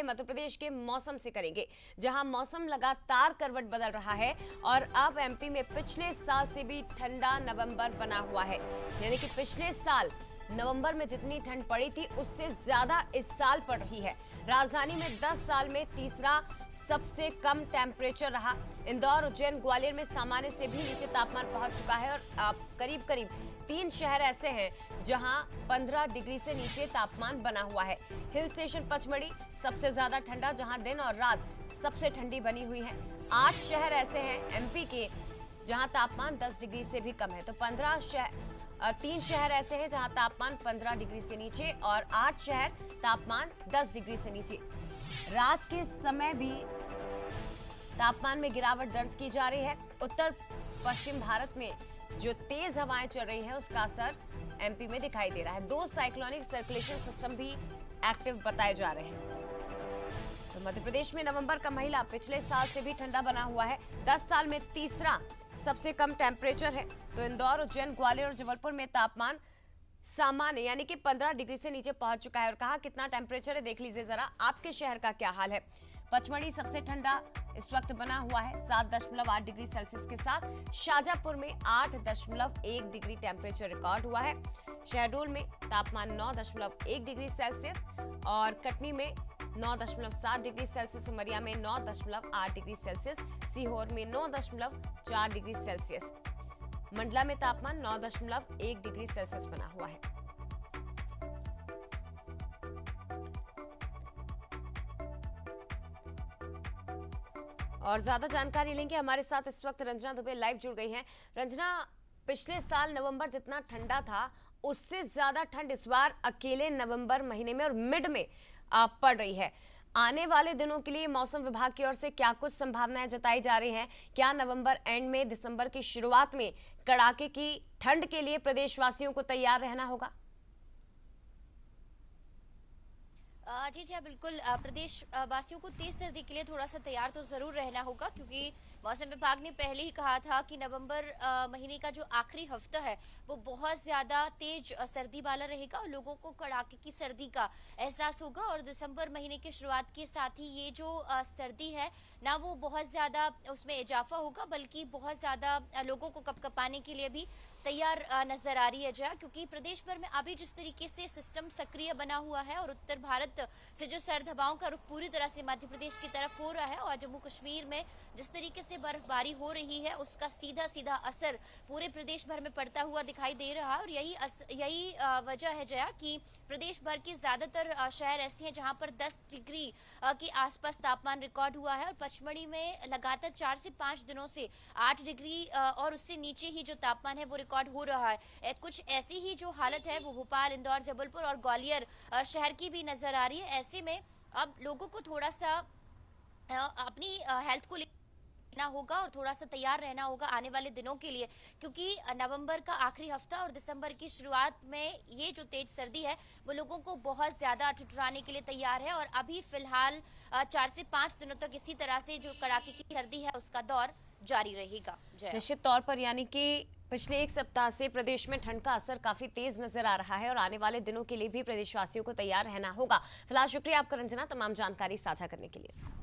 हवाले मध्य प्रदेश के मौसम से करेंगे, जहां मौसम लगातार करवट बदल रहा है और अब एमपी में पिछले साल से भी ठंडा नवंबर बना हुआ है। यानी कि पिछले साल नवंबर में जितनी ठंड पड़ी थी उससे ज्यादा इस साल पड़ रही है। राजधानी में 10 साल में तीसरा सबसे कम टेम्परेचर रहा। इंदौर, उज्जैन, ग्वालियर में सामान्य से भी नीचे तापमान पहुंच चुका है और करीब करीब 3 शहर ऐसे हैं जहां 15 डिग्री से नीचे तापमान बना हुआ है। हिल स्टेशन पचमढ़ी सबसे ज्यादा ठंडा, जहां दिन और रात सबसे ठंडी बनी हुई है। 8 शहर ऐसे हैं एमपी के जहां तापमान 10 डिग्री से भी कम है। तो 3 शहर ऐसे हैं जहां तापमान 15 डिग्री से नीचे और 8 शहर तापमान 10 डिग्री से नीचे। रात के समय भी तापमान में गिरावट दर्ज की जा रही है। उत्तर पश्चिम भारत में जो तेज हवाएं चल रही है उसका असर एमपी में दिखाई दे रहा है। 2 साइक्लोनिक सर्कुलेशन सिस्टम भी एक्टिव बताए जा रहे हैं। तो मध्य प्रदेश में नवंबर का महीना पिछले साल से भी ठंडा बना हुआ है। 10 साल में तीसरा सबसे कम टेम्परेचर है। तो इंदौर, उज्जैन, ग्वालियर और जबलपुर में तापमान सामान्य यानी कि 15 डिग्री से नीचे पहुंच चुका है। और कहा कितना टेम्परेचर है देख लीजिए जरा, आपके शहर का क्या हाल है। पचमढ़ी सबसे ठंडा इस वक्त बना हुआ है 7.8 डिग्री सेल्सियस के साथ। शाजापुर में 8.1 डिग्री टेम्परेचर रिकॉर्ड हुआ है। शहडोल में तापमान 9.1 डिग्री सेल्सियस और कटनी में 9.7 डिग्री सेल्सियस, उमरिया में 9.8 डिग्री सेल्सियस, सीहोर में 9.4 डिग्री सेल्सियस, मंडला में तापमान 9.1 डिग्री सेल्सियस बना हुआ है। और ज्यादा जानकारी लेंगे, हमारे साथ इस वक्त रंजना दुबे लाइव जुड़ गई हैं। रंजना, पिछले साल नवंबर जितना ठंडा था उससे ज्यादा ठंड इस बार अकेले नवंबर महीने में और मिड में पड़ रही है। आने वाले दिनों के लिए मौसम विभाग की ओर से क्या कुछ संभावनाएं जताई जा रही हैं? क्या नवंबर एंड में दिसंबर की शुरुआत में कड़ाके की ठंड के लिए प्रदेशवासियों को तैयार रहना होगा? जी जी, बिल्कुल। प्रदेश वासियों को तेज सर्दी के लिए थोड़ा सा तैयार तो जरूर रहना होगा, क्योंकि मौसम विभाग ने पहले ही कहा था कि नवंबर महीने का जो आखिरी हफ्ता है वो बहुत ज्यादा तेज सर्दी वाला रहेगा और लोगों को कड़ाके की सर्दी का एहसास होगा। और दिसंबर महीने की शुरुआत के साथ ही ये जो सर्दी है ना, वो बहुत ज्यादा उसमें इजाफा होगा, बल्कि बहुत ज्यादा लोगों को कपकपाने के लिए भी तैयार नजर आ रही है जया, क्योंकि प्रदेश भर में अभी जिस तरीके से सिस्टम सक्रिय बना हुआ है और उत्तर भारत से जो सर्द हवाओं का रुख पूरी तरह से मध्य प्रदेश की तरफ हो रहा है और जम्मू कश्मीर में जिस तरीके से बर्फबारी हो रही है उसका सीधा सीधा असर पूरे प्रदेश भर में पड़ता हुआ दिखाई दे रहा है। और यही वजह है जया कि प्रदेश भर के ज्यादातर शहर ऐसे हैं जहां पर 10 डिग्री के आसपास तापमान रिकॉर्ड हुआ है और पचमढ़ी में लगातार 4 से 5 दिनों से 8 डिग्री और उससे नीचे ही जो तापमान है वो रिकॉर्ड हो रहा है। कुछ ऐसी ही जो हालत है वो भोपाल, इंदौर, जबलपुर और ग्वालियर शहर की भी नजर आ रही है। ऐसे में अब लोगों को थोड़ा सा अपनी हेल्थ को लेना होगा और थोड़ा सा तैयार रहना होगा आने वाले दिनों के लिए, क्योंकि नवंबर का आखिरी हफ्ता और दिसंबर की शुरुआत में ये जो तेज सर्दी है वो लोगों को बहुत ज्यादा ठुठुराने के लिए तैयार है। और अभी फिलहाल 4 से 5 दिनों तक इसी तरह से जो कड़ाके की सर्दी है उसका दौर जारी रहेगा। निश्चित तौर पर यानी कि पिछले 1 सप्ताह से प्रदेश में ठंड का असर काफी तेज नजर आ रहा है और आने वाले दिनों के लिए भी प्रदेशवासियों को तैयार रहना होगा। फिलहाल शुक्रिया आपका रंजना, तमाम जानकारी साझा करने के लिए।